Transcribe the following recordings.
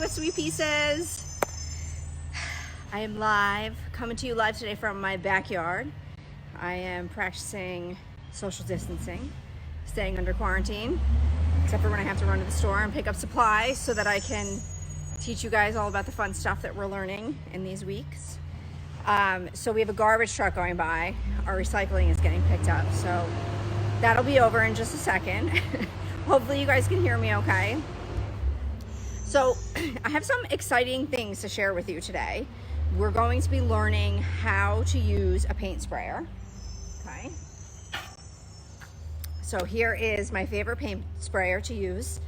what's sweet pieces? I am live, coming to you live today from my backyard. I am practicing social distancing, staying under quarantine, except for when I have to run to the store and pick up supplies so that I can teach you guys all about the fun stuff that we're learning in these weeks. So we have a garbage truck going by. Our recycling is getting picked up, so that'll be over in just a second. Hopefully you guys can hear me okay. So I have some exciting things to share with you today. We're going to be learning how to use a paint sprayer. Okay. So here is my favorite paint sprayer to use.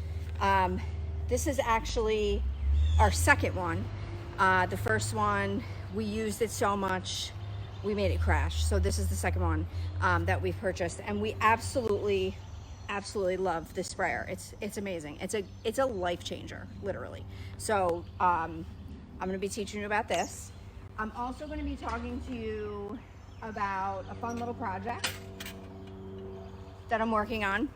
This is actually our second one. The first one, we used it so much, we made it crash. So this is the second one that we've purchased, and we absolutely love this sprayer. It's amazing. It's a life changer, literally. So I'm going to be teaching you about this. I'm also going to be talking to you about a fun little project that I'm working on.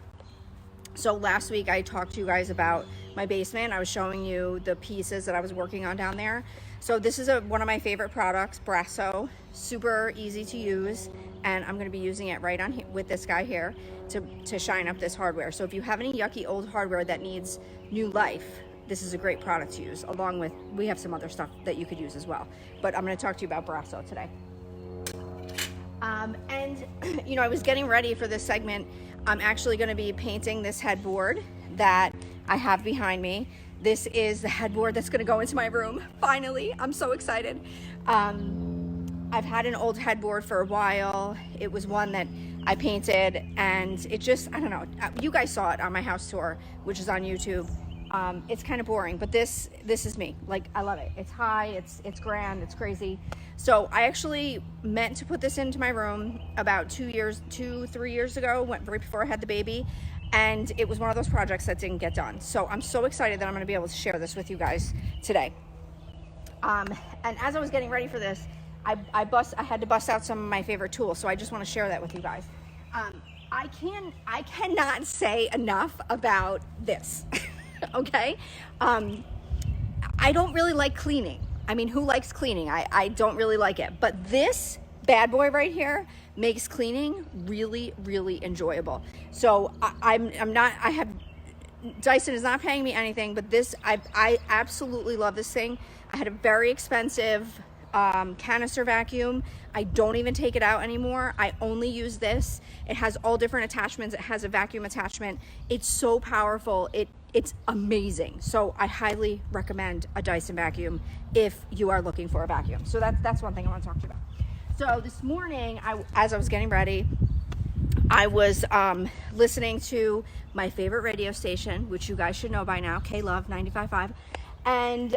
So last week I talked to you guys about my basement. I was showing you the pieces that I was working on down there. So this is one of my favorite products, Brasso. Super easy to use, and I'm going to be using it right on with this guy here to shine up this hardware. So if you have any yucky old hardware that needs new life, this is a great product to use, along with, we have some other stuff that you could use as well. But I'm going to talk to you about Brasso today. And you know, I was getting ready for this segment. I'm actually going to be painting this headboard that I have behind me. This is the headboard that's going to go into my room. Finally, I'm so excited. I've had an old headboard for a while. It was one that I painted, and it just, I don't know. You guys saw it on my house tour, which is on YouTube. It's kind of boring, but this is me. Like, I love it. It's high, it's grand, it's crazy. So I actually meant to put this into my room about 3 years ago, right before I had the baby. And it was one of those projects that didn't get done. So I'm so excited that I'm going to be able to share this with you guys today. And as I was getting ready for this, I had to bust out some of my favorite tools. So I just want to share that with you guys. I cannot say enough about this. Okay. I don't really like cleaning. I mean, who likes cleaning? I don't really like it, but this bad boy right here makes cleaning really, really enjoyable. So Dyson is not paying me anything, but this, I absolutely love this thing. I had a very expensive canister vacuum. I don't even take it out anymore. I only use this. It has all different attachments. It has a vacuum attachment. It's so powerful. It's amazing. So I highly recommend a Dyson vacuum if you are looking for a vacuum. So that's one thing I want to talk to you about. So this morning, as I was getting ready, I was listening to my favorite radio station, which you guys should know by now, K-Love 95.5. And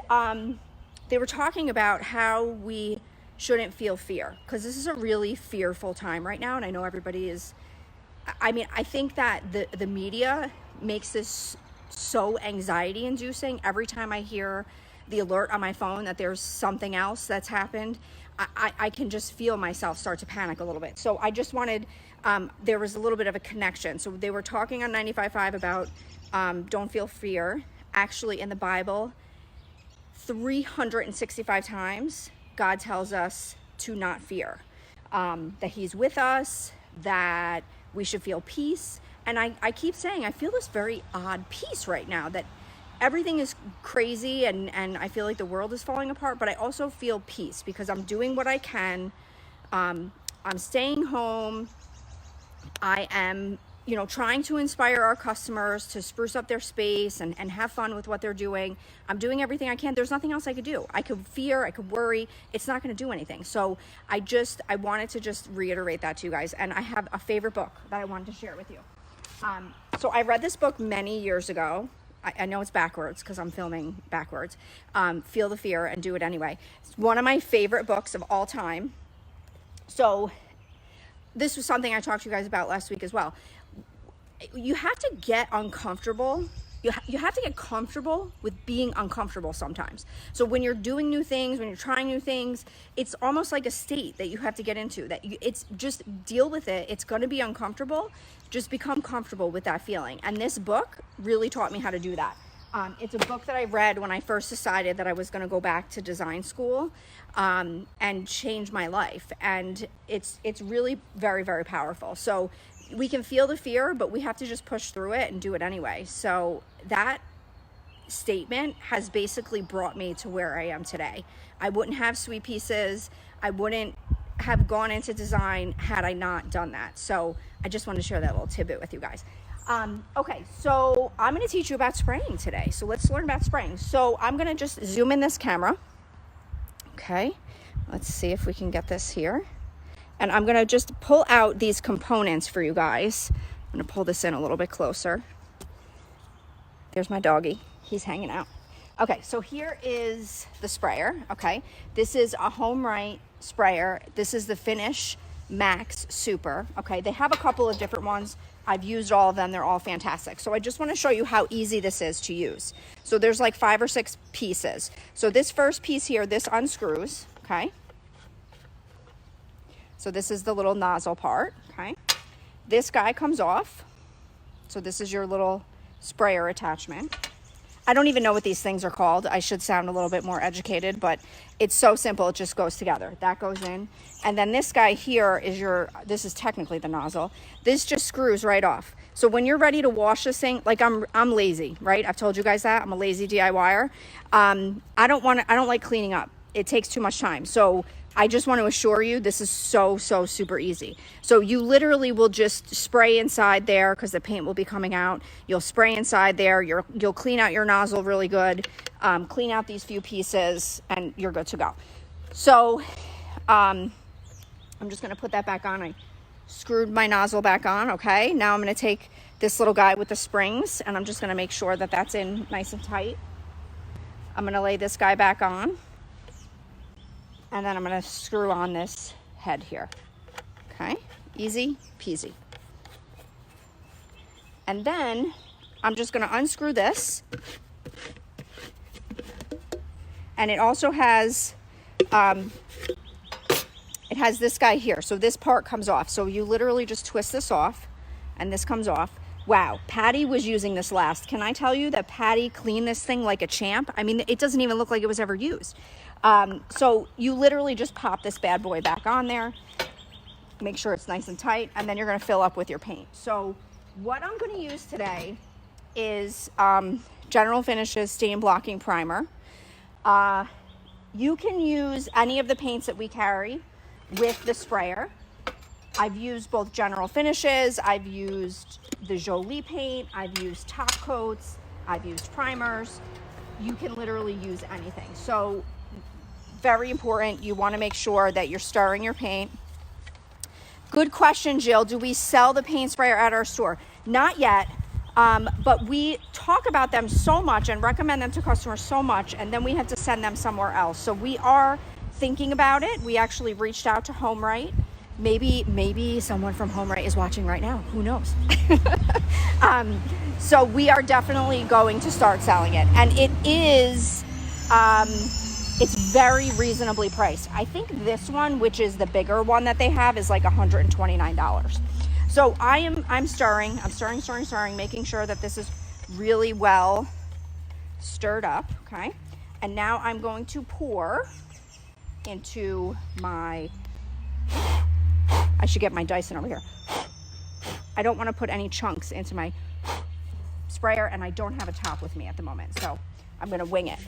they were talking about how we shouldn't feel fear, because this is a really fearful time right now. And I know everybody is, I mean, I think that the media makes this so anxiety inducing. Every time I hear the alert on my phone that there's something else that's happened, I can just feel myself start to panic a little bit. So I just wanted, there was a little bit of a connection. So they were talking on 95.5 about don't feel fear. Actually, in the Bible, 365 times, God tells us to not fear, that he's with us, that we should feel peace. And I keep saying, I feel this very odd peace right now, that everything is crazy and I feel like the world is falling apart, but I also feel peace because I'm doing what I can. I'm staying home. I am, you know, trying to inspire our customers to spruce up their space and have fun with what they're doing. I'm doing everything I can. There's nothing else I could do. I could fear, I could worry. It's not going to do anything. So I wanted to just reiterate that to you guys. And I have a favorite book that I wanted to share with you. So I read this book many years ago. I know it's backwards because I'm filming backwards. Feel the Fear and Do It Anyway. It's one of my favorite books of all time. So this was something I talked to you guys about last week as well. You have to get uncomfortable. You have to get comfortable with being uncomfortable sometimes. So when you're doing new things, when you're trying new things, it's almost like a state that you have to get into, it's just deal with it. It's going to be uncomfortable. Just become comfortable with that feeling. And this book really taught me how to do that. It's a book that I read when I first decided that I was going to go back to design school, and change my life. And it's really very, very powerful. So we can feel the fear, but we have to just push through it and do it anyway. So that statement has basically brought me to where I am today. I wouldn't have Sweet Pieces. I wouldn't have gone into design had I not done that. So I just want to share that little tidbit with you guys. Okay, so I'm going to teach you about spraying today. So let's learn about spraying. So I'm going to just zoom in this camera. Okay, let's see if we can get this here. And I'm going to just pull out these components for you guys. I'm going to pull this in a little bit closer. There's my doggy. He's hanging out. Okay, so here is the sprayer. Okay, this is a HomeRite sprayer. This is the Finish Max Super. Okay, they have a couple of different ones. I've used all of them. They're all fantastic. So I just want to show you how easy this is to use. So there's like 5 or 6 pieces. So this first piece here, this unscrews. Okay, so this is the little nozzle part. Okay, this guy comes off. So this is your little sprayer attachment. I don't even know what these things are called. I should sound a little bit more educated, but it's so simple. It just goes together. That goes in. And then this guy here is this is technically the nozzle. This just screws right off. So when you're ready to wash this thing, like I'm lazy, right? I've told you guys that. I'm a lazy DIYer. I don't like cleaning up. It takes too much time. So I just want to assure you, this is so super easy. So you literally will just spray inside there because the paint will be coming out. You'll spray inside there. You'll clean out your nozzle really good. Clean out these few pieces and you're good to go. So I'm just going to put that back on. I screwed my nozzle back on. Okay. Now I'm going to take this little guy with the springs and I'm just going to make sure that that's in nice and tight. I'm going to lay this guy back on. And then I'm going to screw on this head here. Okay, easy peasy. And then I'm just going to unscrew this. And it also has, this guy here. So this part comes off. So you literally just twist this off and this comes off. Wow, Patty was using this last. Can I tell you that Patty cleaned this thing like a champ? I mean, it doesn't even look like it was ever used. So you literally just pop this bad boy back on there, make sure it's nice and tight, and then you're going to fill up with your paint. So what I'm going to use today is General Finishes Stain Blocking Primer. You can use any of the paints that we carry with the sprayer. I've used both General Finishes, I've used the Jolie paint, I've used Topcoats, I've used primers. You can literally use anything. So very important, you want to make sure that you're stirring your paint. Good question, Jill. Do we sell the paint sprayer at our store? Not yet, but we talk about them so much and recommend them to customers so much, and then we have to send them somewhere else. So we are thinking about it. We actually reached out to HomeRite. Maybe someone from HomeRite is watching right now. Who knows? So we are definitely going to start selling it, and it is it's very reasonably priced. I think this one, which is the bigger one that they have, is like $129. So I'm stirring, making sure that this is really well stirred up. Okay, and now I'm going to pour into my. I should get my Dyson over here. I don't want to put any chunks into my sprayer, and I don't have a top with me at the moment, so I'm going to wing it.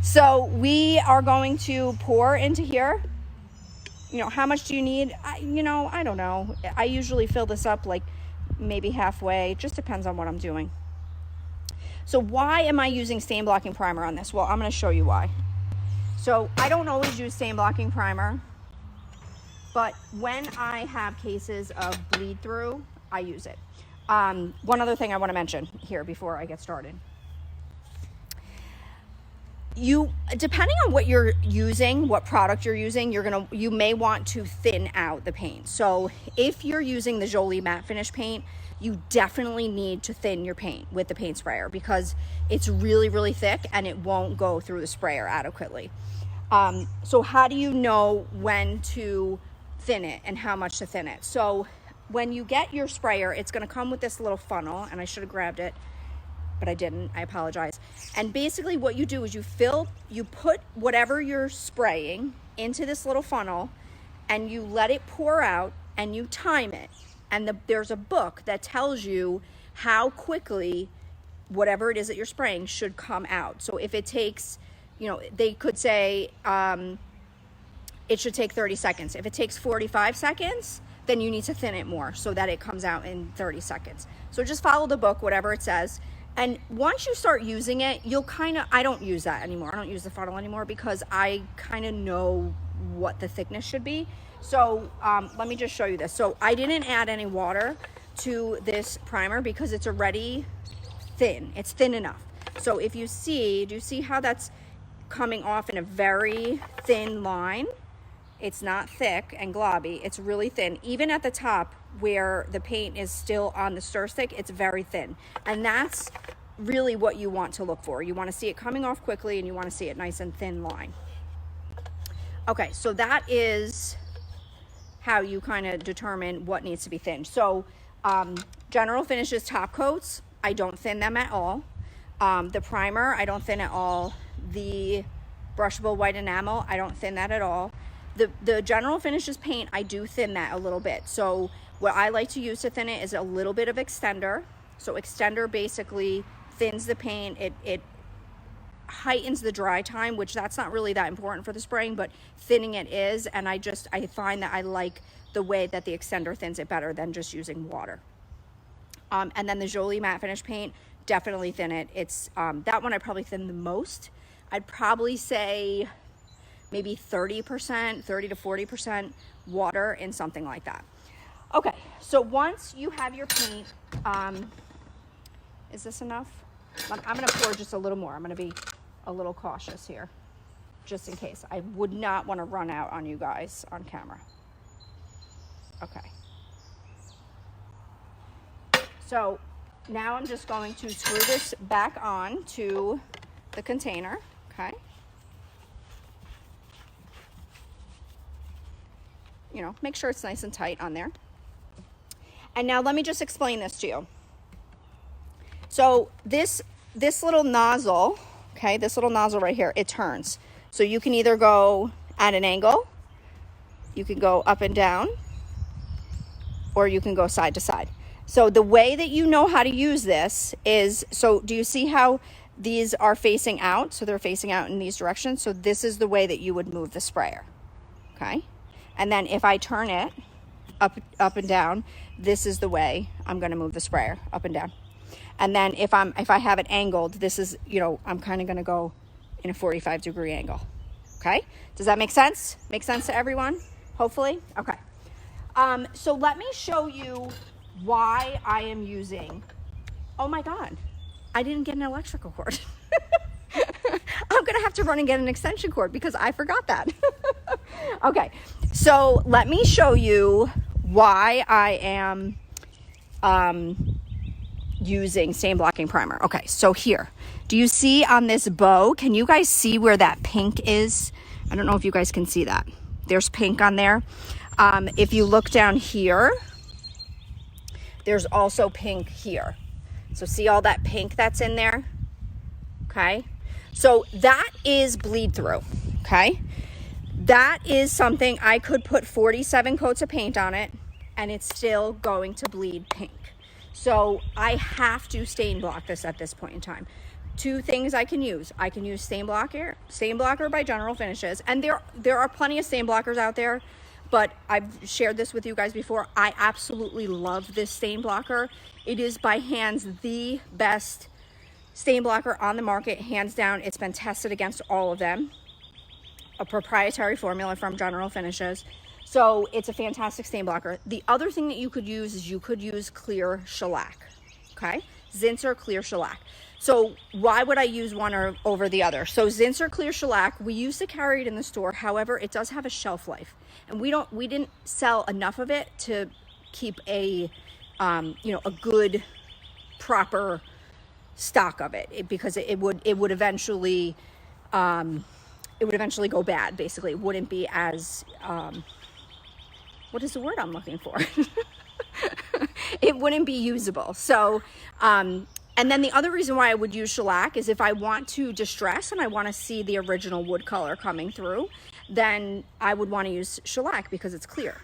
So we are going to pour into here. You know, how much do you need? I don't know. I usually fill this up like maybe halfway. It just depends on what I'm doing. So why am I using stain blocking primer on this? Well, I'm going to show you why. So I don't always use stain blocking primer, but when I have cases of bleed through, I use it. One other thing I want to mention here before I get started. Depending on what you're using, what product you're using, you may want to thin out the paint. So if you're using the Jolie matte finish paint, you definitely need to thin your paint with the paint sprayer because it's really, really thick and it won't go through the sprayer adequately. So how do you know when to thin it and how much to thin it? So when you get your sprayer, it's going to come with this little funnel, and I should have grabbed it. but I didn't. I apologize. And basically what you do is you put whatever you're spraying into this little funnel, and you let it pour out, and you time it. And there's a book that tells you how quickly whatever it is that you're spraying should come out. So if it takes, they could say it should take 30 seconds. If it takes 45 seconds, then you need to thin it more so that it comes out in 30 seconds. So just follow the book, whatever it says. And once you start using it, you'll I don't use that anymore. I don't use the funnel anymore because I kind of know what the thickness should be. So let me just show you this. So I didn't add any water to this primer because it's already thin. It's thin enough. So if you see, do you see how that's coming off in a very thin line? It's not thick and globby. It's really thin. Even at the top where the paint is still on the stir stick, it's very thin. And that's really what you want to look for. You want to see it coming off quickly, and you want to see it nice and thin line. Okay, so that is how you kind of determine what needs to be thinned. So General Finishes top coats, I don't thin them at all. The primer, I don't thin at all. The brushable white enamel, I don't thin that at all. The General Finishes paint, I do thin that a little bit. So what I like to use to thin it is a little bit of extender. So extender basically thins the paint. It heightens the dry time, which that's not really that important for the spraying, but thinning it is. And I find that I like the way that the extender thins it better than just using water. And then the Jolie matte finish paint, definitely thin it. It's that one I probably thin the most. I'd probably say maybe 30%, 30 to 40% water in something like that. Okay, so once you have your paint, is this enough? I'm gonna pour just a little more. I'm gonna be a little cautious here, just in case. I would not wanna run out on you guys on camera. Okay. So now I'm just going to screw this back on to the container, okay? Make sure it's nice and tight on there. And now let me just explain this to you. So this little nozzle, okay, this little nozzle right here, it turns. So you can either go at an angle, you can go up and down, or you can go side to side. So the way that you know how to use this is, so do you see how these are facing out? So they're facing out in these directions. So this is the way that you would move the sprayer, okay? And then if I turn it up and down, this is the way I'm gonna move the sprayer, up and down. And then if I have it angled, this is, I'm kind of gonna go in a 45-degree angle, okay? Does that make sense? Make sense to everyone, hopefully? Okay. So let me show you why I am using, oh my God, I didn't get an electrical cord. I'm gonna have to run and get an extension cord because I forgot that. Okay, so let me show you why I am using stain blocking primer. Okay, so here, do you see on this bow, can you guys see where that pink is? I don't know if you guys can see that. There's pink on there. If you look down here, there's also pink here. So see all that pink that's in there? Okay, so that is bleed through, okay? That is something I could put 47 coats of paint on it and it's still going to bleed pink. So I have to stain block this at this point in time. Two things I can use. I can use stain blocker by General Finishes. And there are plenty of stain blockers out there, but I've shared this with you guys before. I absolutely love this stain blocker. It is by hands the best stain blocker on the market, hands down. It's been tested against all of them. A proprietary formula from General Finishes. So it's a fantastic stain blocker. The other thing that you could use is you could use clear shellac, okay? Zinsser clear shellac. So why would I use one over the other? So Zinsser clear shellac, we used to carry it in the store. However, it does have a shelf life, and we didn't sell enough of it to keep a good, proper stock of it, because it would eventually go bad. Basically, it wouldn't be as what is the word I'm looking for? It wouldn't be usable. So And then the other reason why I would use shellac is if I want to distress and I want to see the original wood color coming through, then I would want to use shellac because it's clear.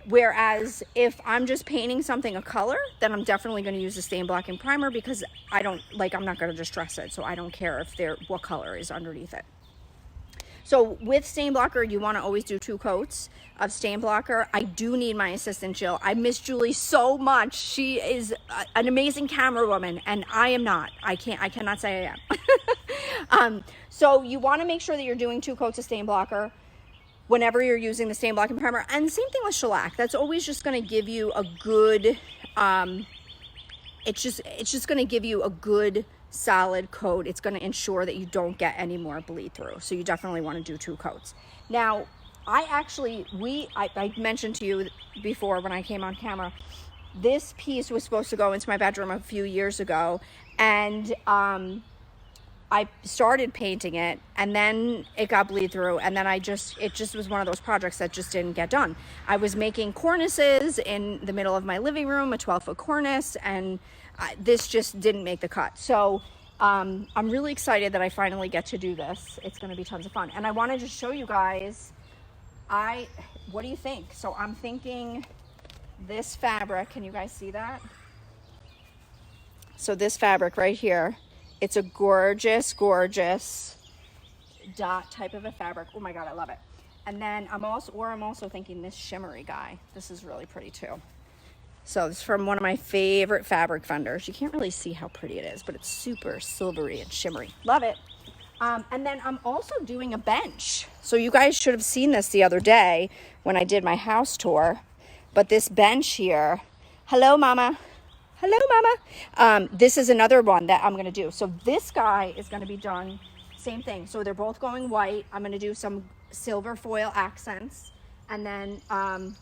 Whereas if I'm just painting something a color, then I'm definitely going to use the stain blocking primer because I'm not going to distress it. So I don't care if what color is underneath it. So with stain blocker, you want to always do 2 coats of stain blocker. I do need my assistant, Jill. I miss Julie so much. She is an amazing camera woman, and I am not. I cannot say I am. So you want to make sure that you're doing 2 coats of stain blocker whenever you're using the stain blocking primer. And same thing with shellac. That's always just going to give you a good, it's just going to give you a good solid coat. It's going to ensure that you don't get any more bleed through. So you definitely want to do 2 coats. Now, I mentioned to you before when I came on camera, this piece was supposed to go into my bedroom a few years ago, and I started painting it, and then it got bleed through, and then it just was one of those projects that just didn't get done. I was making cornices in the middle of my living room, a 12-foot cornice, and this just didn't make the cut. So I'm really excited that I finally get to do this. It's going to be tons of fun. And I wanted to show you guys, what do you think? So I'm thinking this fabric, can you guys see that? So this fabric right here, it's a gorgeous, gorgeous dot type of a fabric. Oh my God, I love it. And then I'm also thinking this shimmery guy. This is really pretty too. So it's from one of my favorite fabric vendors. You can't really see how pretty it is, but it's super silvery and shimmery. Love it. And then I'm also doing a bench. So you guys should have seen this the other day when I did my house tour. But this bench here, hello, Mama. Hello, Mama. This is another one that I'm going to do. So this guy is going to be done, same thing. So they're both going white. I'm going to do some silver foil accents. And then I'm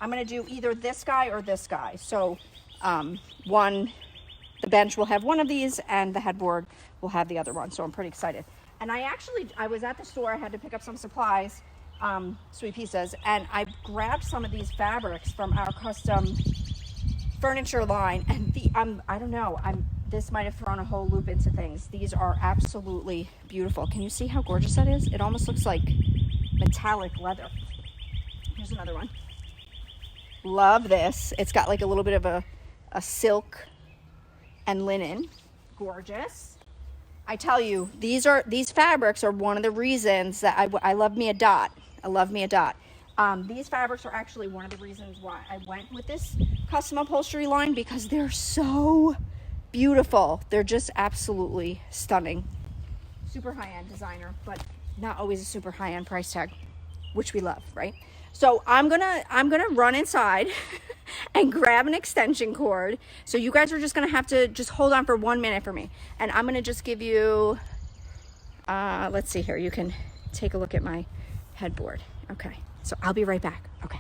going to do either this guy or this guy. So the bench will have one of these and the headboard will have the other one. So I'm pretty excited. And I was at the store. I had to pick up some supplies, sweet pieces. And I grabbed some of these fabrics from our custom furniture line. And I don't know, this might have thrown a whole loop into things. These are absolutely beautiful. Can you see how gorgeous that is? It almost looks like metallic leather. Here's another one. Love this. It's got like a little bit of a silk and linen. Gorgeous. I tell you, these fabrics are one of the reasons that I love me a dot. I love me a dot. These fabrics are actually one of the reasons why I went with this custom upholstery line, because they're so beautiful. They're just absolutely stunning. Super high-end designer, but not always a super high-end price tag, which we love, right? So I'm gonna run inside and grab an extension cord. So you guys are just gonna have to just hold on for 1 minute for me. And I'm gonna just give you, let's see here. You can take a look at my headboard. Okay, so I'll be right back. Okay.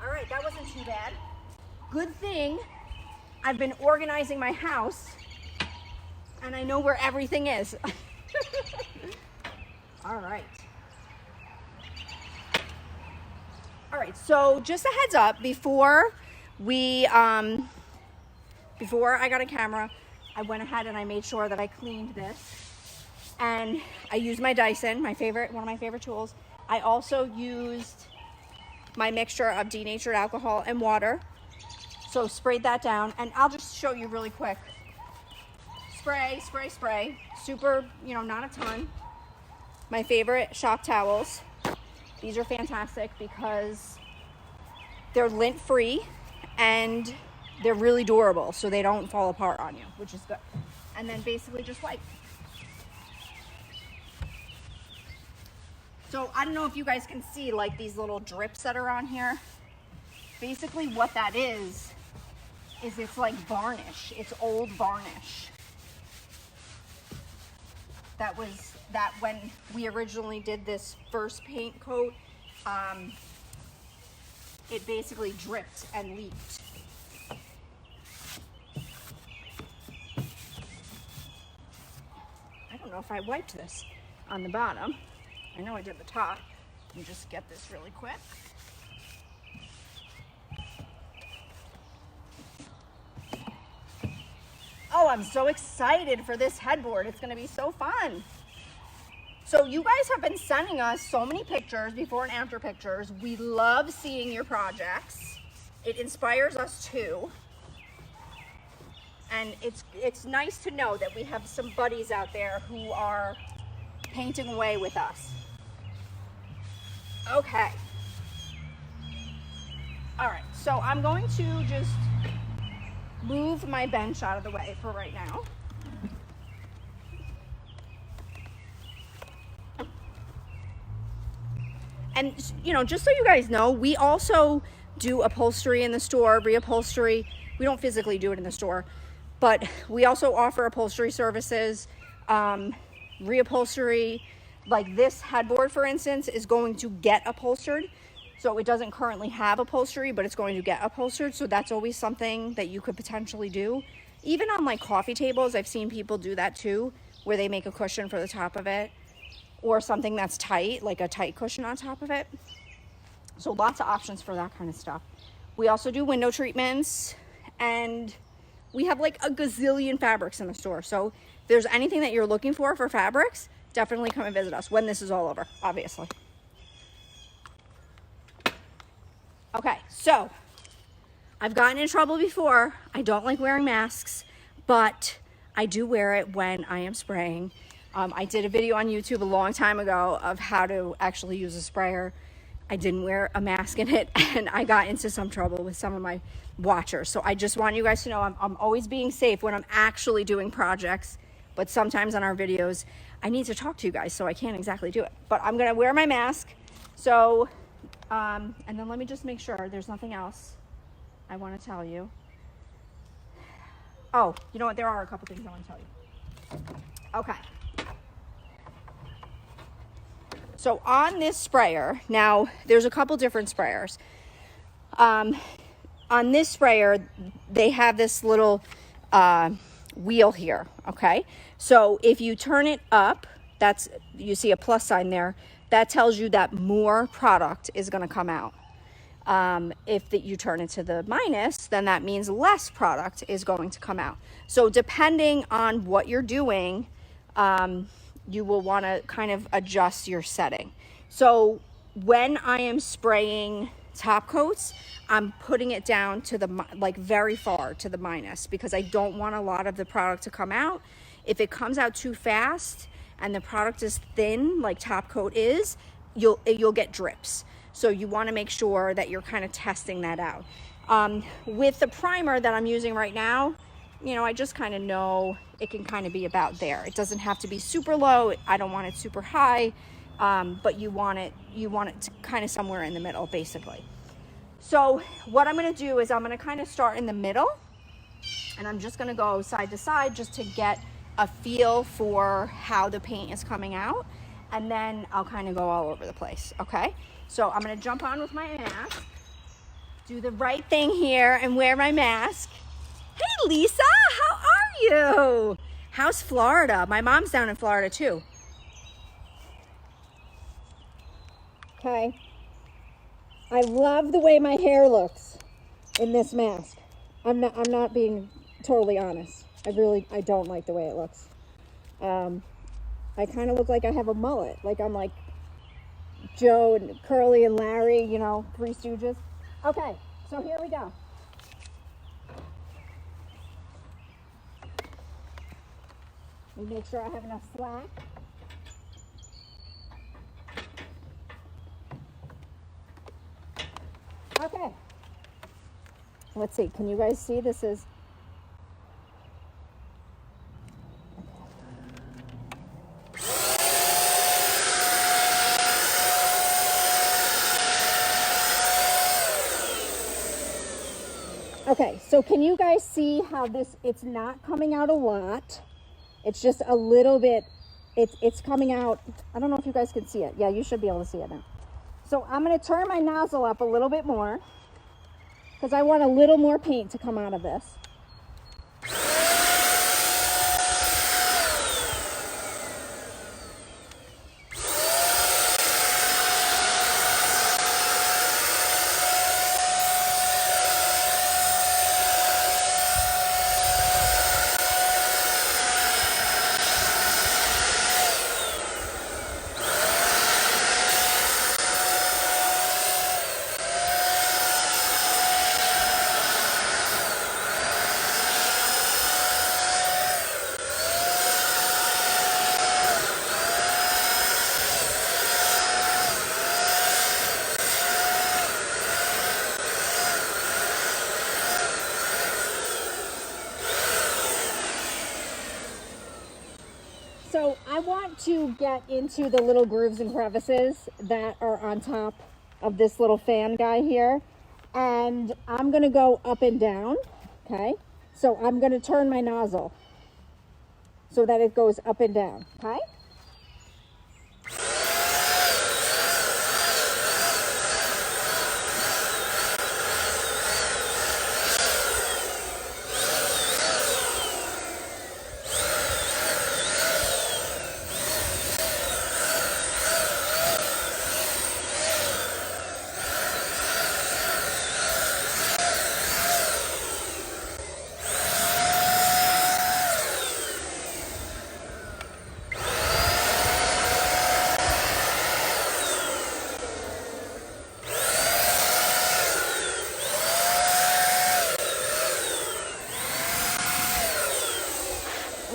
All right, that wasn't too bad. Good thing I've been organizing my house and I know where everything is. All right. All right, so just a heads up, before I got a camera, I went ahead and I made sure that I cleaned this. And I used my Dyson, one of my favorite tools. I also used my mixture of denatured alcohol and water. So sprayed that down, and I'll just show you really quick. Spray, spray, spray. Super, not a ton. My favorite shop towels. These are fantastic because they're lint free and they're really durable, so they don't fall apart on you, which is good. And then basically just wipe. So I don't know if you guys can see like these little drips that are on here. Basically what that is it's like varnish. It's old varnish. That when we originally did this first paint coat, it basically dripped and leaked. I don't know if I wiped this on the bottom. I know I did the top. Let me just get this really quick. Oh, I'm so excited for this headboard. It's gonna be so fun. So you guys have been sending us so many pictures, before and after pictures. We love seeing your projects. It inspires us too. And it's nice to know that we have some buddies out there who are painting away with us. Okay. All right, so I'm going to just move my bench out of the way for right now. And just so you guys know, we also do upholstery in the store, reupholstery. We don't physically do it in the store, but we also offer upholstery services, reupholstery. Like this headboard, for instance, is going to get upholstered. So it doesn't currently have upholstery, but it's going to get upholstered. So that's always something that you could potentially do. Even on like coffee tables, I've seen people do that too, where they make a cushion for the top of it, or something that's tight, like a tight cushion on top of it. So lots of options for that kind of stuff. We also do window treatments, and we have like a gazillion fabrics in the store. So if there's anything that you're looking for fabrics, definitely come and visit us when this is all over, obviously. Okay, so I've gotten in trouble before. I don't like wearing masks, but I do wear it when I am spraying. I did a video on YouTube a long time ago of how to actually use a sprayer. I didn't wear a mask in it, and I got into some trouble with some of my watchers. So I just want you guys to know I'm always being safe when I'm actually doing projects, but sometimes on our videos, I need to talk to you guys, so I can't exactly do it. But I'm gonna wear my mask. So, and then let me just make sure there's nothing else I wanna tell you. Oh, you know what? There are a couple things I wanna tell you. Okay. So on this sprayer, now there's a couple different sprayers. On this sprayer, they have this little wheel here, okay? So if you turn it up, you see a plus sign there, that tells you that more product is gonna come out. If you turn it to the minus, then that means less product is going to come out. So depending on what you're doing, you will want to kind of adjust your setting. So when I am spraying top coats, I'm putting it down to the very far to the minus, because I don't want a lot of the product to come out. If it comes out too fast and the product is thin, like top coat is, you'll get drips. So you want to make sure that you're kind of testing that out. With the primer that I'm using right now, I just kind of know it can kind of be about there. It doesn't have to be super low. I don't want it super high, but you want it to kind of somewhere in the middle, basically. So what I'm going to do is I'm going to kind of start in the middle, and I'm just going to go side to side just to get a feel for how the paint is coming out, and then I'll kind of go all over the place, okay? So I'm going to jump on with my mask, do the right thing here, and wear my mask. Hey, Lisa, how are you? How's Florida? My mom's down in Florida too. Okay. I love the way my hair looks in this mask. I'm not being totally honest. I don't like the way it looks. I kind of look like I have a mullet. Like I'm like Joe and Curly and Larry, you know, Three Stooges. Okay, so here we go. Let me make sure I have enough slack. Okay. Let's see. Can you guys see? This is... Okay, so can you guys see how this, it's not coming out a lot. It's just a little bit, it's coming out. I don't know if you guys can see it. Yeah, you should be able to see it now. So I'm going to turn my nozzle up a little bit more because I want a little more paint to come out of this. So I want to get into the little grooves and crevices that are on top of this little fan guy here. And I'm going to go up and down, okay? So I'm going to turn my nozzle so that it goes up and down, okay?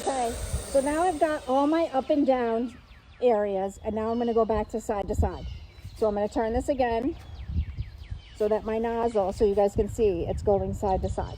Okay, so now I've got all my up and down areas, and now I'm going to go back to side. So I'm going to turn this again so that my nozzle, so you guys can see, it's going side to side.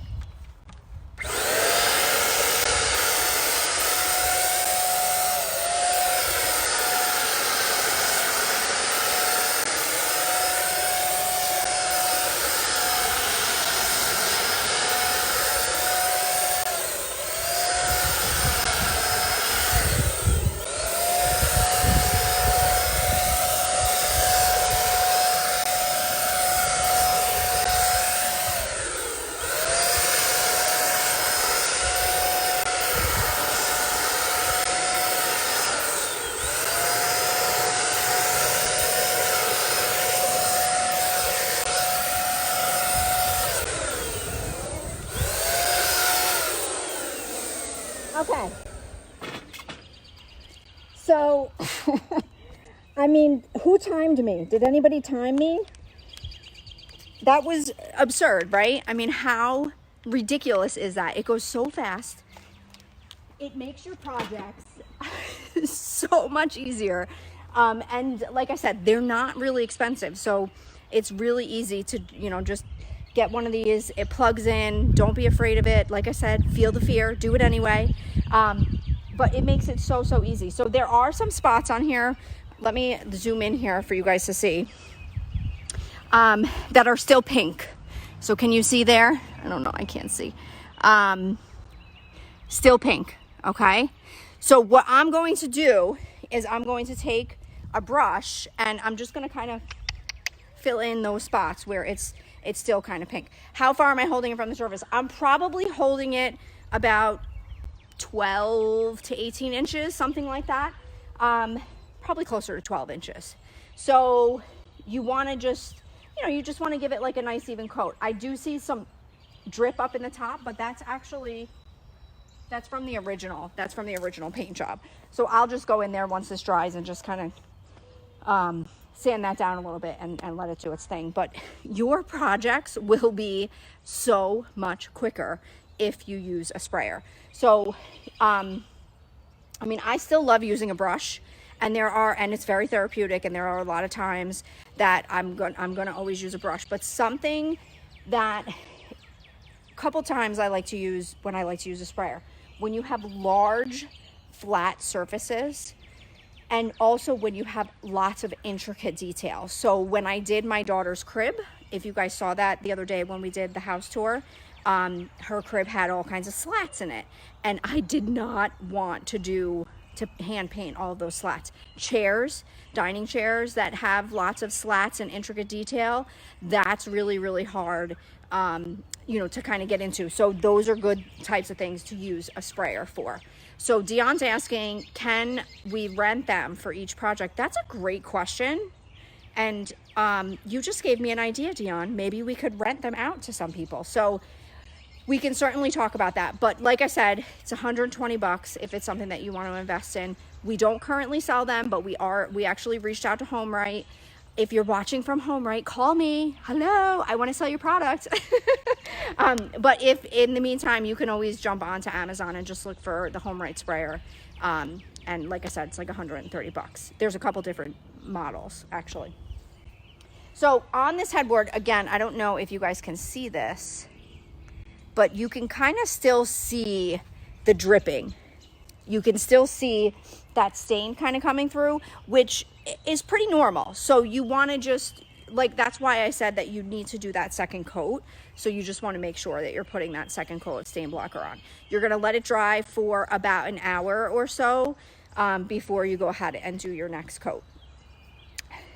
Okay, so, I mean, who timed me? Did anybody time me? That was absurd, right? I mean, how ridiculous is that? It goes so fast. It makes your projects so much easier. And like I said, they're not really expensive. So it's really easy to, you know, just get one of these. It plugs in. Don't be afraid of it. Like I said, feel the fear. Do it anyway. But it makes it so easy. So there are some spots on here. Let me zoom in here for you guys to see. That are still pink. So can you see there? I don't know. I can't see. Still pink. Okay. So what I'm going to do is I'm going to take a brush and I'm just going to kind of fill in those spots where it's still kind of pink. How far am I holding it from the surface? I'm probably holding it about 12 to 18 inches, something like that. Probably closer to 12 inches. So you want to just, you know, you just want to give it like a nice even coat. I do see some drip up in the top, but that's actually That's from the original. That's from the original paint job. So I'll just go in there once this dries and just kind of sand that down a little bit and let it do its thing. But your projects will be so much quicker if you use a sprayer. So, I mean, I still love using a brush, and it's very therapeutic, and there are a lot of times that I'm gonna always use a brush. But something that a couple times I like to use when I like to use a sprayer, when you have large flat surfaces, and also when you have lots of intricate detail. So when I did my daughter's crib, if you guys saw that the other day when we did the house tour, her crib had all kinds of slats in it, and I did not want to hand paint all of those slats. Chairs, dining chairs that have lots of slats and intricate detail, that's really, really hard, to kind of get into. So those are good types of things to use a sprayer for. So Dion's asking, can we rent them for each project? That's a great question. And you just gave me an idea, Dion. Maybe we could rent them out to some people. So we can certainly talk about that. But like I said, it's $120 if it's something that you want to invest in. We don't currently sell them, but we actually reached out to HomeRite. If you're watching from HomeRite, call me. Hello, I want to sell your product. But if in the meantime, you can always jump onto Amazon and just look for the HomeRite sprayer. And like I said, it's like $130. There's a couple different models actually. So on this headboard, again, I don't know if you guys can see this, but you can kind of still see the dripping. You can still see that stain kind of coming through, which is pretty normal. So you want to just, like, that's why I said that you need to do that second coat. So you just want to make sure that you're putting that second coat of stain blocker on. You're going to let it dry for about an hour or so before you go ahead and do your next coat.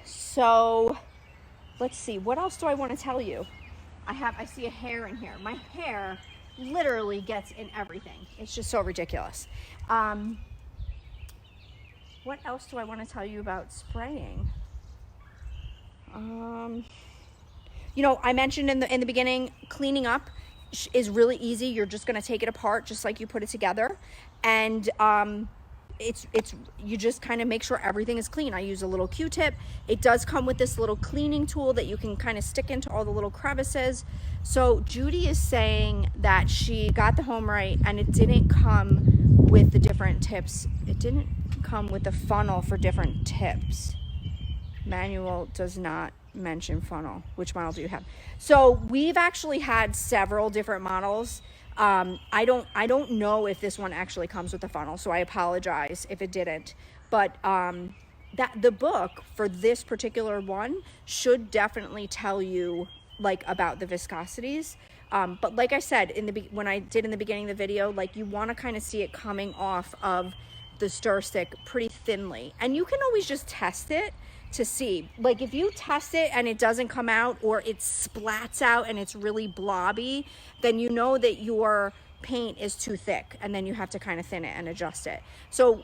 So let's see, what else do I want to tell you? I see a hair in here. My hair literally gets in everything. It's just so ridiculous. What else do I want to tell you about spraying? I mentioned in the beginning, cleaning up is really easy. You're just going to take it apart just like you put it together, and you just kind of make sure everything is clean. I use a little Q-tip. It does come with this little cleaning tool that you can kind of stick into all the little crevices. So Judy is saying that she got the HomeRite and it didn't come with the different tips. It didn't come with the funnel for different tips. Manual does not mention funnel. Which model do you have? So we've actually had several different models. I don't know if this one actually comes with a funnel, so I apologize if it didn't. But that the book for this particular one should definitely tell you like about the viscosities. But like I said when I did in the beginning of the video, like you want to kind of see it coming off of the stir stick pretty thinly, and you can always just test it to see. Like if you test it and it doesn't come out, or it splats out and it's really blobby, then you know that your paint is too thick, and then you have to kind of thin it and adjust it. So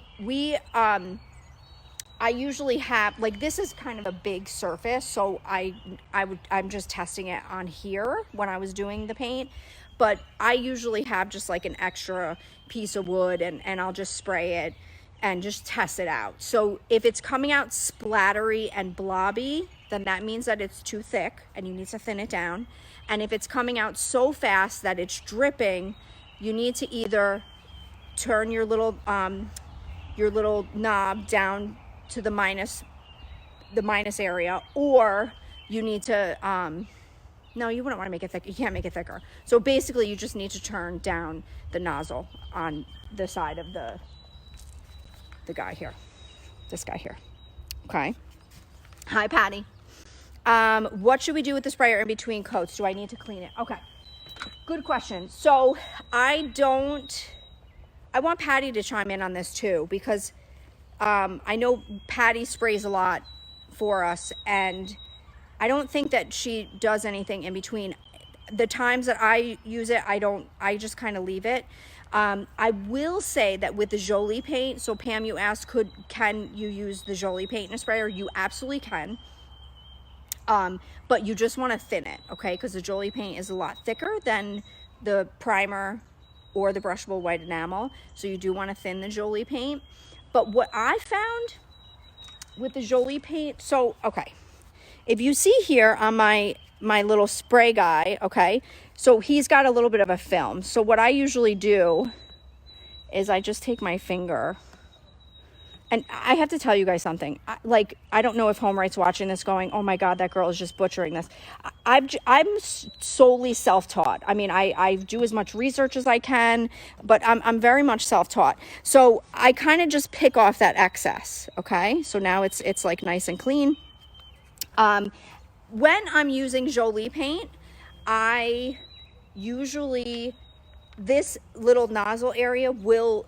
I usually have, like, this is kind of a big surface, so I'm just testing it on here when I was doing the paint, but I usually have just like an extra piece of wood, and I'll just spray it and just test it out. So if it's coming out splattery and blobby, then that means that it's too thick and you need to thin it down. And if it's coming out so fast that it's dripping, you need to either turn your little knob down to the minus area, or you need to no, you wouldn't want to make it thick. You can't make it thicker. So basically you just need to turn down the nozzle on the side of the guy here, this guy here. Okay. Hi, Patty. What should we do with the sprayer in between coats? Do I need to clean it? Okay, good question. So I want Patty to chime in on this too, because I know Patty sprays a lot for us, and I don't think that she does anything in between. The times that I use it, I just kind of leave it. I will say that with the Jolie paint, so Pam, you asked, can you use the Jolie paint in a sprayer? You absolutely can. But you just want to thin it, okay? Because the Jolie paint is a lot thicker than the primer or the brushable white enamel. So you do want to thin the Jolie paint. But what I found with the Jolie paint, so, okay, if you see here on my little spray guy, okay, so he's got a little bit of a film. So what I usually do is I just take my finger, and I have to tell you guys something. I don't know if Home Right's watching this going, oh my God, that girl is just butchering this. I'm solely self-taught. I mean, I do as much research as I can, but I'm very much self-taught. So I kind of just pick off that excess, okay? So now it's like nice and clean. When I'm using Jolie paint, I usually, this little nozzle area will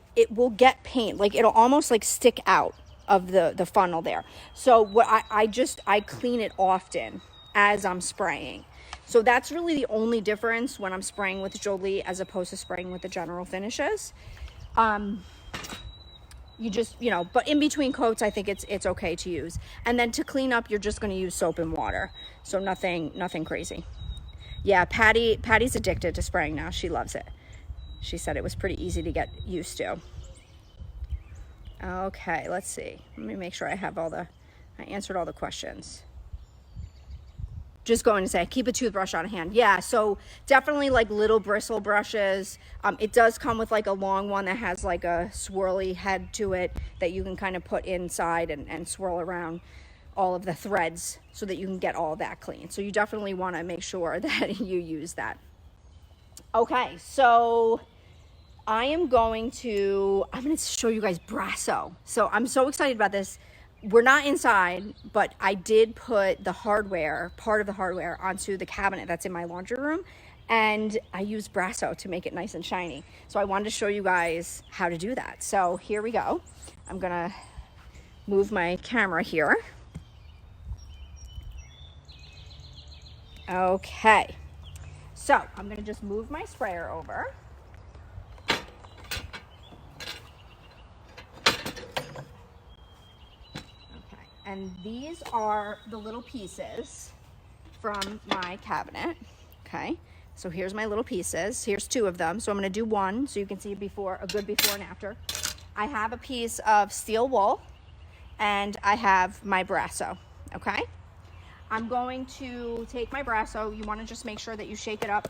get paint, like it'll almost like stick out of the funnel there. So what I clean it often as I'm spraying. So that's really the only difference when I'm spraying with Jolie as opposed to spraying with the general finishes. You just, but in between coats, I think it's okay to use. And then to clean up, you're just going to use soap and water. So nothing crazy. Yeah, Patty's addicted to spraying now. She loves it. She said it was pretty easy to get used to. Okay, let's see. Let me make sure I answered all the questions. Just going to say, keep a toothbrush on hand. Yeah, so definitely like little bristle brushes. It does come with like a long one that has like a swirly head to it that you can kind of put inside and swirl around all of the threads so that you can get all that clean. So you definitely want to make sure that you use that. Okay, so I'm going to show you guys Brasso. So I'm so excited about this. We're not inside, but I did put part of the hardware onto the cabinet that's in my laundry room, and I used Brasso to make it nice and shiny. So I wanted to show you guys how to do that. So here we go. I'm gonna move my camera here. Okay, so I'm gonna just move my sprayer over. And these are the little pieces from my cabinet. Okay, so here's my little pieces. Here's 2 of them. So I'm going to do one so you can see a good before and after. I have a piece of steel wool, and I have my Brasso. Okay, I'm going to take my Brasso. You want to just make sure that you shake it up.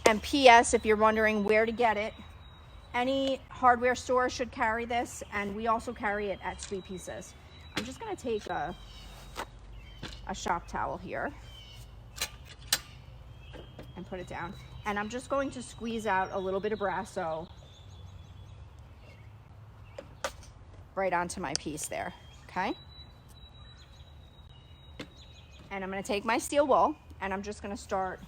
And P.S. if you're wondering where to get it, any hardware store should carry this, and we also carry it at Sweet Pieces. I'm just going to take a shop towel here and put it down. And I'm just going to squeeze out a little bit of Brasso right onto my piece there, okay? And I'm going to take my steel wool, and I'm just going to start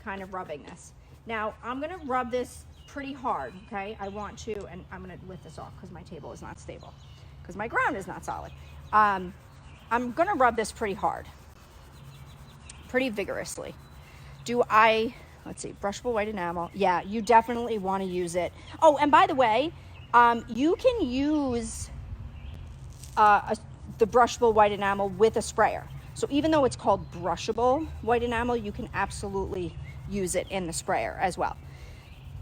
kind of rubbing this. Now, I'm going to rub this pretty hard, okay? I want to, and I'm going to lift this off because my table is not stable, because my ground is not solid. I'm going to rub this pretty hard, pretty vigorously. Let's see, brushable white enamel. Yeah, you definitely want to use it. Oh, and by the way, you can use the brushable white enamel with a sprayer. So even though it's called brushable white enamel, you can absolutely use it in the sprayer as well.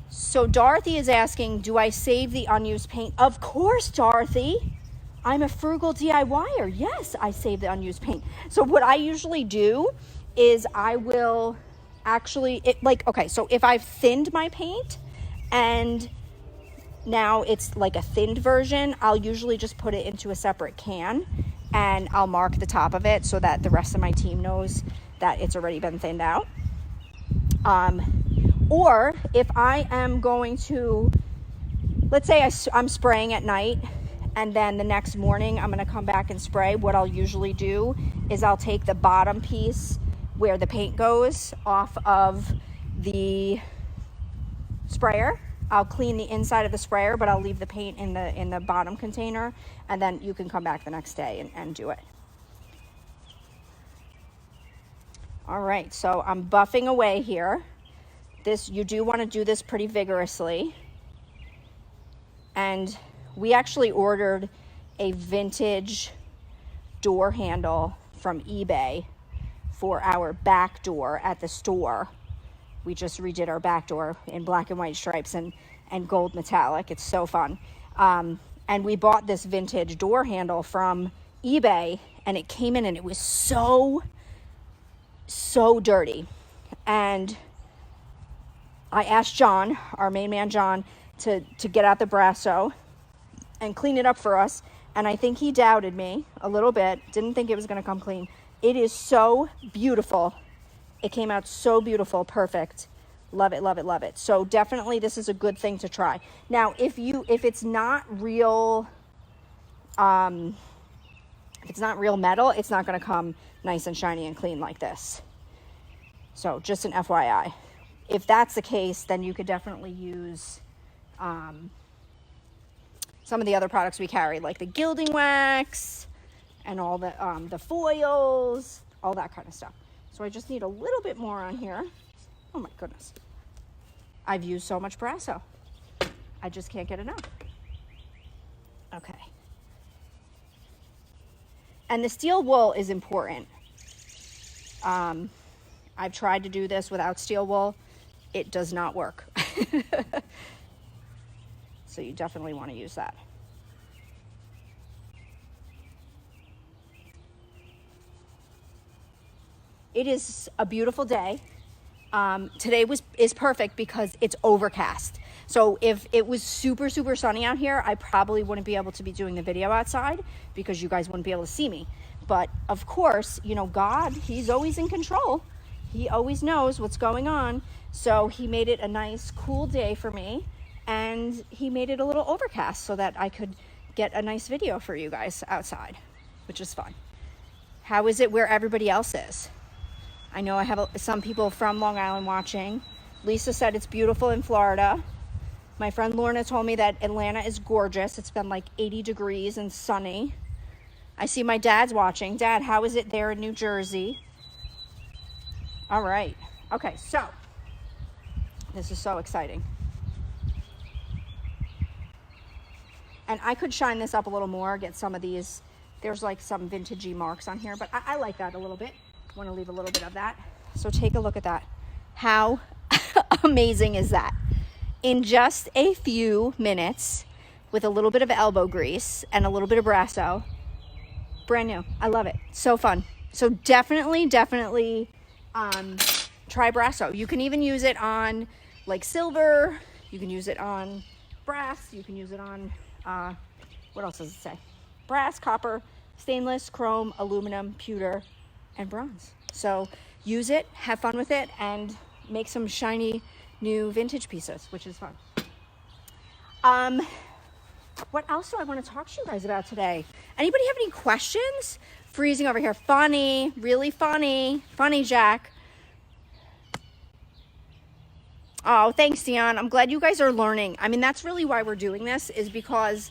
So Dorothy is asking, do I save the unused paint? Of course, Dorothy. I'm a frugal DIYer. Yes, I save the unused paint. So what I usually do is I will actually, so if I've thinned my paint and now it's like a thinned version, I'll usually just put it into a separate can and I'll mark the top of it so that the rest of my team knows that it's already been thinned out. Or if I am going to, let's say I'm spraying at night, and then the next morning I'm going to come back and spray. What I'll usually do is I'll take the bottom piece where the paint goes off of the sprayer. I'll clean the inside of the sprayer, but I'll leave the paint in the bottom container, and then you can come back the next day and do it. All right, so I'm buffing away here. You do want to do this pretty vigorously. And we actually ordered a vintage door handle from eBay for our back door at the store We just redid our back door in black and white stripes and gold metallic. It's so fun. And we bought this vintage door handle from eBay, and it came in and it was so dirty. And I asked John, our main man John, to get out the Brasso and clean it up for us. And I think he doubted me a little bit. Didn't think it was going to come clean. It is so beautiful. It came out so beautiful. Perfect. Love it, love it, love it. So definitely this is a good thing to try. Now, if it's not real, if it's not real metal, it's not going to come nice and shiny and clean like this. So just an FYI. If that's the case, then you could definitely use some of the other products we carry, like the gilding wax and all the foils, all that kind of stuff. So I just need a little bit more on here. Oh my goodness. I've used so much Brasso. I just can't get enough. Okay. And the steel wool is important. I've tried to do this without steel wool. It does not work. So you definitely want to use that. It is a beautiful day. Today is perfect because it's overcast. So if it was super sunny out here, I probably wouldn't be able to be doing the video outside because you guys wouldn't be able to see me. But of course, you know, God, he's always in control. He always knows what's going on. So he made it a nice cool day for me, and he made it a little overcast so that I could get a nice video for you guys outside, which is fun. How is it where everybody else is? I know I have some people from Long Island watching. Lisa said it's beautiful in Florida. My friend Lorna told me that Atlanta is gorgeous. It's been like 80 degrees and sunny. I see my dad's watching. Dad, how is it there in New Jersey? All right. Okay, so this is so exciting. And I could shine this up a little more, get some of these. There's like some vintagey marks on here, but I like that a little bit. Want to leave a little bit of that. So take a look at that. How amazing is that? In just a few minutes, with a little bit of elbow grease and a little bit of Brasso, brand new. I love it. So fun. So definitely try Brasso. You can even use it on like silver. You can use it on brass. You can use it on what else does it say? Brass, copper, stainless, chrome, aluminum, pewter, and bronze. So use it, have fun with it, and make some shiny new vintage pieces, which is fun. What else do I want to talk to you guys about today? Anybody have any questions? Freezing over here. Funny, really funny. Funny, Jack. Oh, thanks, Dion. I'm glad you guys are learning. I mean, that's really why we're doing this, is because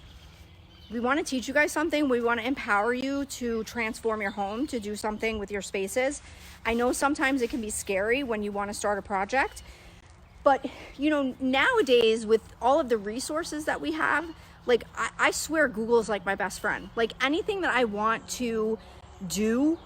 we want to teach you guys something. We want to empower you to transform your home, to do something with your spaces. I know sometimes it can be scary when you want to start a project, but you know, nowadays with all of the resources that we have, like I swear Google's like my best friend. Like anything that I want to do,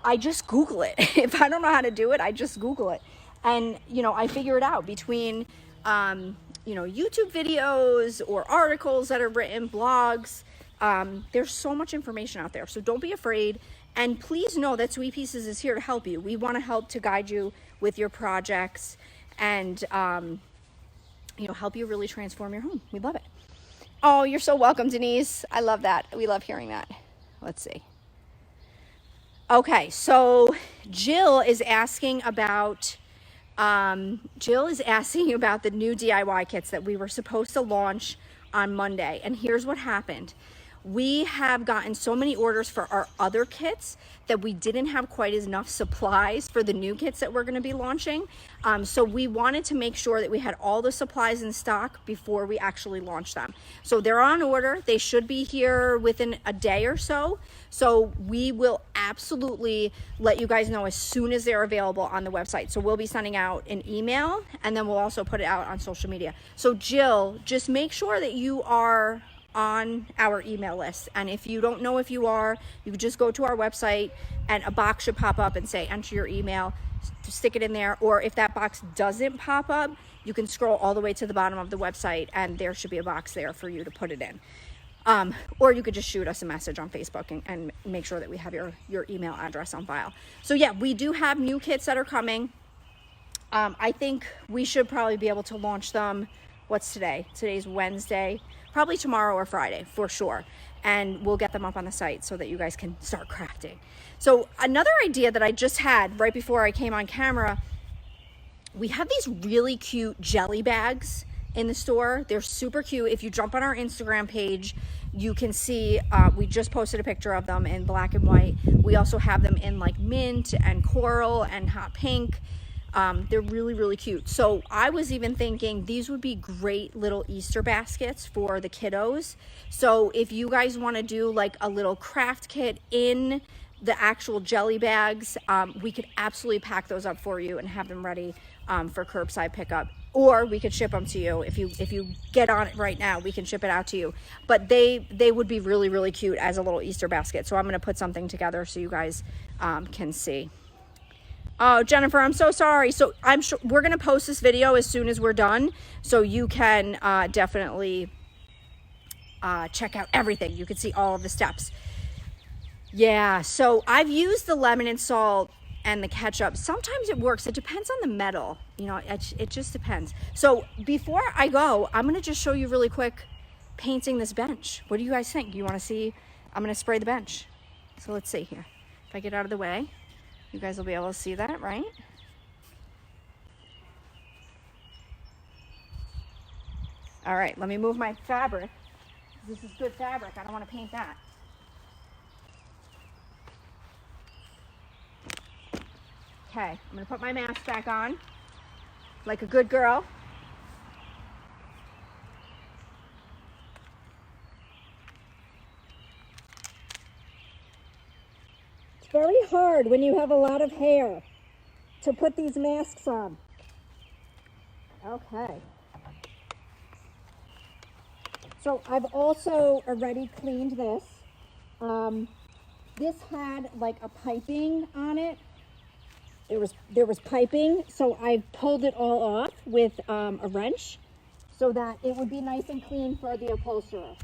I just Google it. If I don't know how to do it, I just Google it. And, you know, I figure it out between, you know, YouTube videos or articles that are written, blogs. There's so much information out there. So don't be afraid. And please know that Sweet Pieces is here to help you. We want to help to guide you with your projects and, you know, help you really transform your home. We love it. Oh, you're so welcome, Denise. I love that. We love hearing that. Let's see. Okay, so Jill is asking about the new DIY kits that we were supposed to launch on Monday. And here's what happened. We have gotten so many orders for our other kits that we didn't have quite enough supplies for the new kits that we're going to be launching. So we wanted to make sure that we had all the supplies in stock before we actually launch them. So they're on order. They should be here within a day or so. So we will absolutely let you guys know as soon as they're available on the website. So we'll be sending out an email, and then we'll also put it out on social media. So Jill, just make sure that you are on our email list. And if you don't know if you are, you could just go to our website and a box should pop up and say enter your email, stick it in there. Or if that box doesn't pop up, you can scroll all the way to the bottom of the website and there should be a box there for you to put it in. Or you could just shoot us a message on Facebook and make sure that we have your email address on file. So yeah, we do have new kits that are coming. I think we should probably be able to launch them. What's today? Today's Wednesday, probably tomorrow or Friday for sure. And we'll get them up on the site so that you guys can start crafting. So another idea that I just had right before I came on camera, we have these really cute jelly bags in the store. They're super cute. If you jump on our Instagram page, you can see we just posted a picture of them in black and white. We also have them in like mint and coral and hot pink. They're really, really cute. So I was even thinking these would be great little Easter baskets for the kiddos. So if you guys want to do like a little craft kit in the actual jelly bags, we could absolutely pack those up for you and have them ready for curbside pickup. Or we could ship them to you. If you get on it right now, we can ship it out to you. But they would be really, really cute as a little Easter basket. So I'm going to put something together so you guys can see. Oh, Jennifer, I'm so sorry. So I'm sure we're going to post this video as soon as we're done. So you can definitely check out everything. You can see all of the steps. Yeah, so I've used the lemon and salt and the ketchup. Sometimes it works. It depends on the metal. You know, it just depends. So before I go, I'm going to just show you really quick painting this bench. What do you guys think? You want to see? I'm going to spray the bench. So let's see here. If I get out of the way, you guys will be able to see that, right? All right, let me move my fabric. This is good fabric. I don't want to paint that. Okay, I'm going to put my mask back on like a good girl. It's very hard when you have a lot of hair to put these masks on. Okay. So I've also already cleaned this. This had like a piping on it. There was piping, so I pulled it all off with a wrench so that it would be nice and clean for the upholsterer.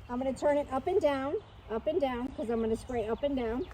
I'm going to turn it up and down, because I'm going to spray up and down.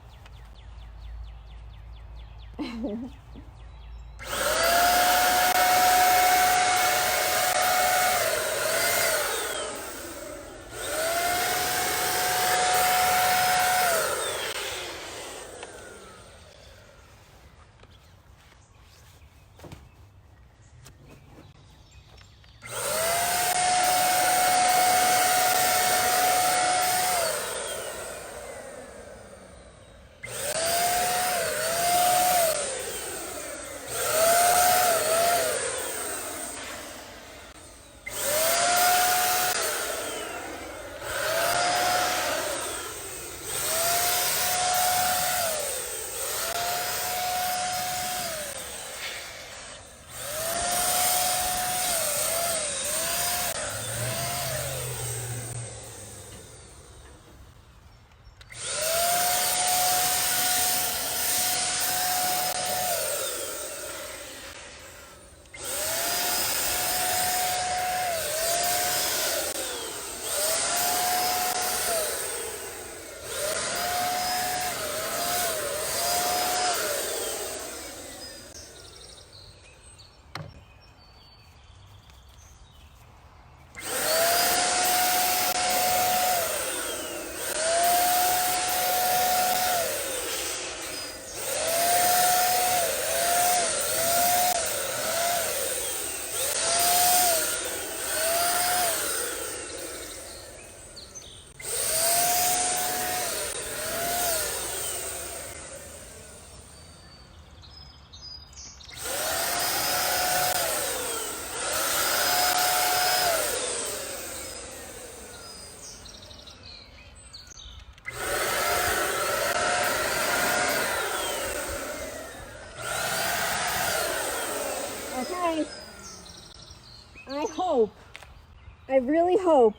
I really hope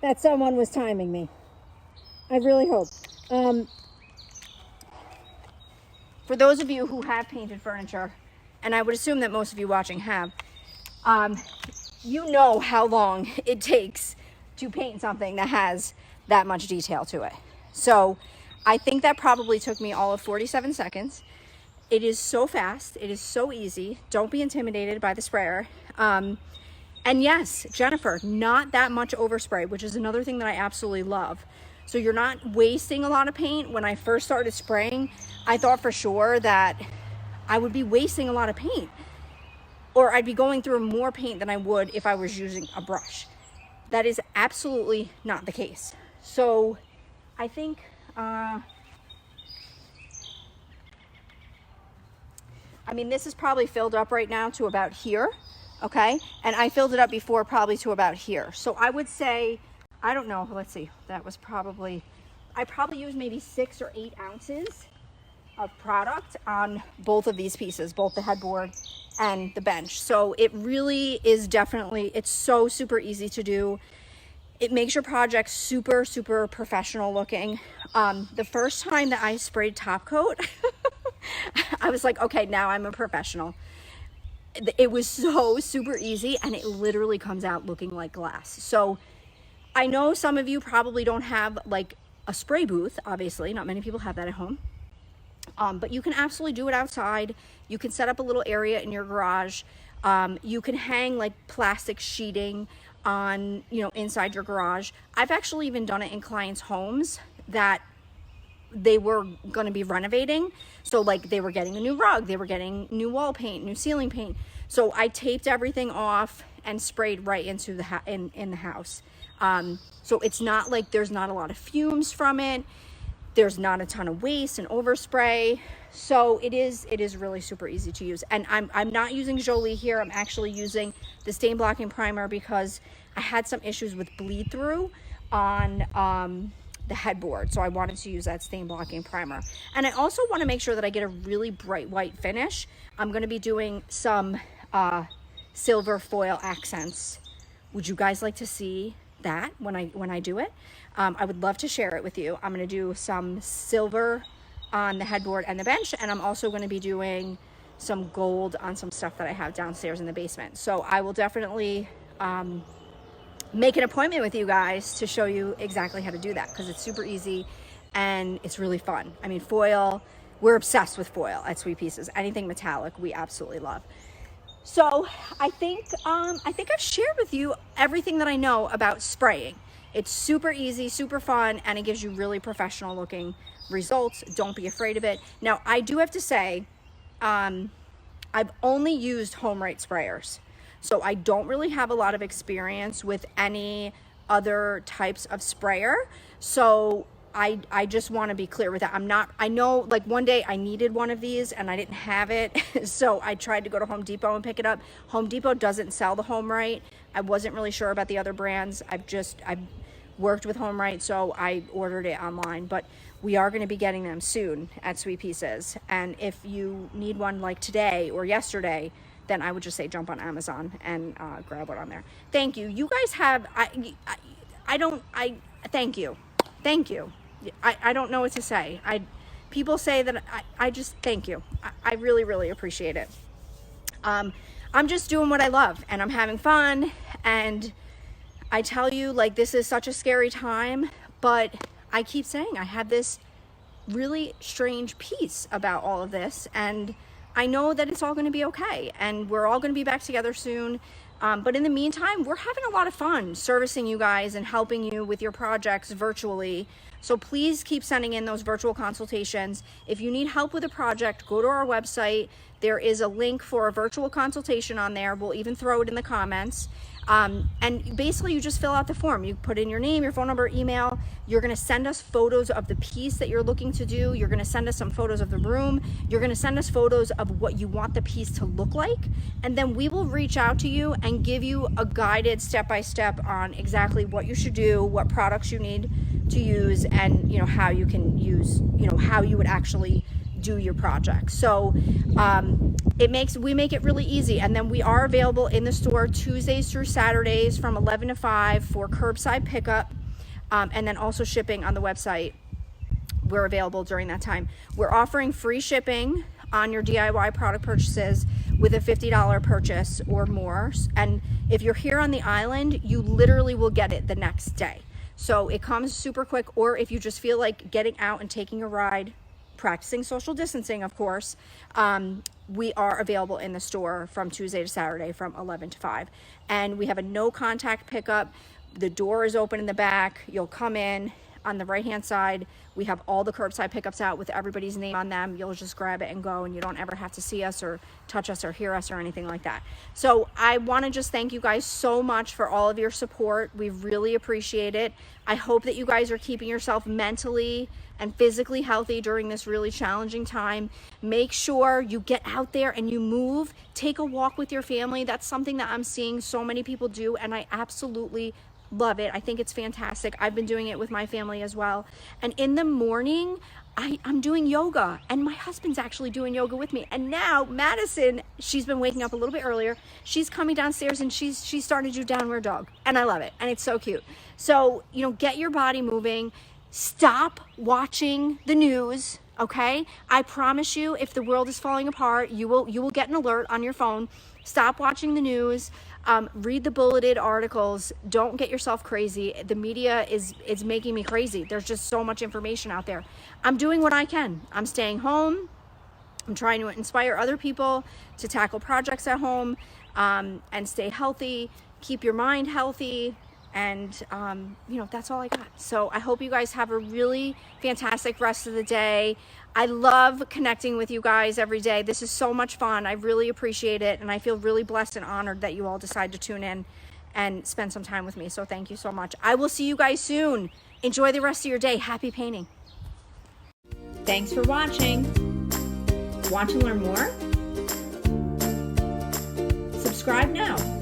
that someone was timing me. I really hope. For those of you who have painted furniture, and I would assume that most of you watching have, you know how long it takes to paint something that has that much detail to it. So I think that probably took me all of 47 seconds. It is so fast. It is so easy. Don't be intimidated by the sprayer. And yes, Jennifer, not that much overspray, which is another thing that I absolutely love. So you're not wasting a lot of paint. When I first started spraying, I thought for sure that I would be wasting a lot of paint, or I'd be going through more paint than I would if I was using a brush. That is absolutely not the case. So I think, I mean, this is probably filled up right now to about here, okay? And I filled it up before probably to about here. So I would say, I don't know, let's see, that was probably, I probably used maybe 6 or 8 ounces of product on both of these pieces, both the headboard and the bench. So it really is definitely, it's so super easy to do. It makes your project super, super professional looking. The first time that I sprayed top coat, I was like, okay, now I'm a professional. It was so super easy, and it literally comes out looking like glass. So I know some of you probably don't have like a spray booth, obviously, not many people have that at home. But you can absolutely do it outside. You can set up a little area in your garage. You can hang like plastic sheeting on, you know, inside your garage. I've actually even done it in clients' homes that they were going to be renovating. So like they were getting a new rug, they were getting new wall paint, new ceiling paint. So I taped everything off and sprayed right into the in the house. So it's not like there's not a lot of fumes from it. There's not a ton of waste and overspray. So it is really super easy to use. And I'm not using Jolie here. I'm actually using the stain blocking primer because I had some issues with bleed through on the headboard. So I wanted to use that stain blocking primer. And I also want to make sure that I get a really bright white finish. I'm going to be doing some silver foil accents. Would you guys like to see that when I do it? I would love to share it with you. I'm going to do some silver on the headboard and the bench, and I'm also going to be doing some gold on some stuff that I have downstairs in the basement. So I will definitely make an appointment with you guys to show you exactly how to do that, because it's super easy and it's really fun. I mean, foil, we're obsessed with foil at Sweet Pieces. Anything metallic, we absolutely love. So I think I've shared with you everything that I know about spraying. It's super easy, super fun, and it gives you really professional looking results. Don't be afraid of it. Now, I do have to say, I've only used HomeRite sprayers. So I don't really have a lot of experience with any other types of sprayer. So I just want to be clear with that. I know like one day I needed one of these and I didn't have it. So I tried to go to Home Depot and pick it up. Home Depot doesn't sell the HomeRite. I wasn't really sure about the other brands. I've worked with HomeRite, so I ordered it online, but we are going to be getting them soon at Sweet Pieces. And if you need one like today or yesterday, then I would just say jump on Amazon and grab one on there. Thank you. You guys have, thank you. Thank you. I don't know what to say. People say that I just thank you. I really, really appreciate it. I'm just doing what I love and I'm having fun. And I tell you, like, this is such a scary time, but I keep saying I have this really strange peace about all of this. And I know that it's all going to be okay. And we're all going to be back together soon. But in the meantime, we're having a lot of fun servicing you guys and helping you with your projects virtually. So please keep sending in those virtual consultations. If you need help with a project, go to our website. There is a link for a virtual consultation on there. We'll even throw it in the comments. And basically you just fill out the form. You put in your name, your phone number, email. You're going to send us photos of the piece that you're looking to do. You're going to send us some photos of the room. You're going to send us photos of what you want the piece to look like. And then we will reach out to you and give you a guided step-by-step on exactly what you should do, what products you need to use, and how you can use, how you would actually do your project. So we make it really easy. And then we are available in the store Tuesdays through Saturdays from 11 to 5 for curbside pickup, and then also shipping on the website. We're available during that time. We're offering free shipping on your DIY product purchases with a $50 purchase or more. And if you're here on the island, you literally will get it the next day. So it comes super quick. Or if you just feel like getting out and taking a ride, practicing social distancing, of course, we are available in the store from Tuesday to Saturday from 11 to 5. And we have a no contact pickup. The door is open in the back. You'll come in. On the right hand side, we have all the curbside pickups out with everybody's name on them. You'll just grab it and go, and you don't ever have to see us or touch us or hear us or anything like that. So I want to just thank you guys so much for all of your support. We really appreciate it. I hope that you guys are keeping yourself mentally and physically healthy during this really challenging time. Make sure you get out there and you move. Take a walk with your family. That's something that I'm seeing so many people do, and I absolutely love it. I think it's fantastic. I've been doing it with my family as well. And in the morning, I'm doing yoga, and my husband's actually doing yoga with me. And now Madison, she's been waking up a little bit earlier. She's coming downstairs and she's starting to do downward dog, and I love it. And it's so cute. So, get your body moving. Stop watching the news. Okay? I promise you, if the world is falling apart, you will get an alert on your phone. Stop watching the news. Read the bulleted articles. Don't get yourself crazy. The media is making me crazy. There's just so much information out there. I'm doing what I can. I'm staying home. I'm trying to inspire other people to tackle projects at home, and stay healthy. Keep your mind healthy. And, that's all I got. So I hope you guys have a really fantastic rest of the day. I love connecting with you guys every day. This is so much fun. I really appreciate it. And I feel really blessed and honored that you all decide to tune in and spend some time with me. So thank you so much. I will see you guys soon. Enjoy the rest of your day. Happy painting. Thanks for watching. Want to learn more? Subscribe now.